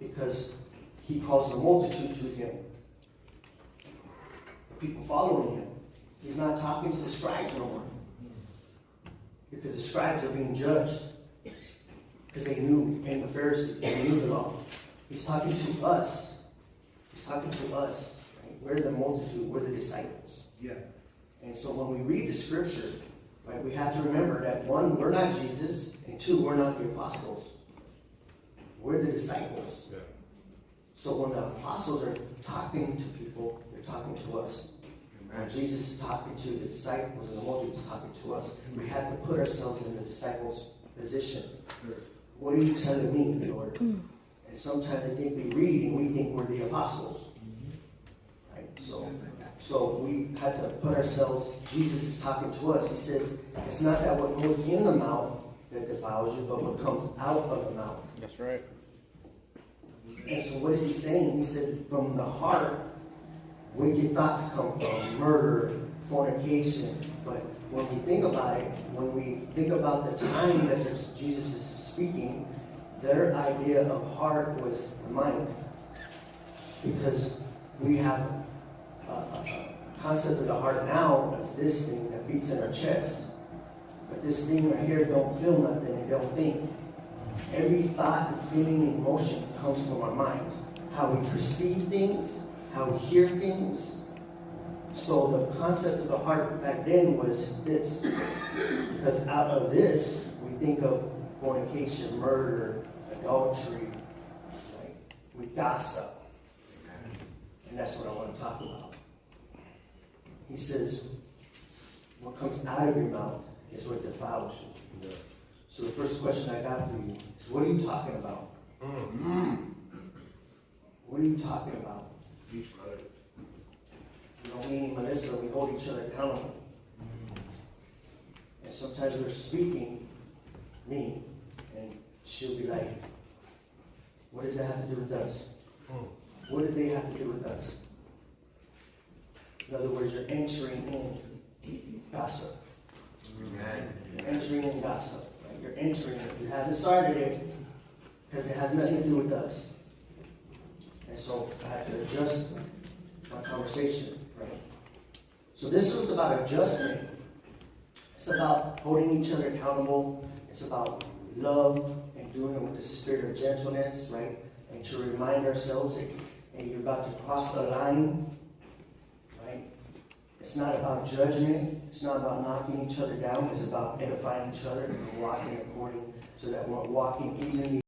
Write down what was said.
because he calls the multitude to him. The people following him. He's not talking to the scribes no more. Because the scribes are being judged. Because they knew, and the Pharisees, they knew the law. He's talking to us. He's talking to us. Right? We're the multitude. We're the disciples. Yeah. And so when we read the scripture, right, we have to remember that one, we're not Jesus, and two, we're not the apostles. We're the disciples. Yeah. So when the apostles are talking to people, they're talking to us. And Jesus is talking to the disciples, and the multitude is talking to us. We have to put ourselves in the disciples' position. Sure. What are you telling me, Lord? And sometimes I think we read and we think we're the apostles. Right? So we have to put ourselves, Jesus is talking to us. He says, it's not that what goes in the mouth that defiles you, but what comes out of the mouth. That's right. And so what is he saying? He said, from the heart, wicked thoughts come from, murder, fornication. But when we think about it, when we think about the time that Jesus is speaking, their idea of heart was the mind. Because we have a concept of the heart now as this thing that beats in our chest. But this thing right here don't feel nothing, it don't think. Every thought and feeling and emotion comes from our mind. How we perceive things, how we hear things. So the concept of the heart back then was this. Because out of this, we think of fornication, murder, adultery. Right? We gossip. And that's what I want to talk about. He says, what comes out of your mouth is what defiles you. Yeah. So the first question I got for you is, what are you talking about? What are you talking about? Deep right. You know, me and Melissa, we hold each other accountable. And sometimes we're speaking, me, and she'll be like, what does that have to do with us? What do they have to do with us? In other words, you're entering in gossip. You're entering in gossip. Right? You're entering it. You haven't started it because it has nothing to do with us. And so I have to adjust my conversation. Right? So this was about adjustment. It's about holding each other accountable. It's about love and doing it with the spirit of gentleness, right? And to remind ourselves that you're about to cross a line, right? It's not about judgment. It's not about knocking each other down. It's about edifying each other and walking according so that we're walking evenly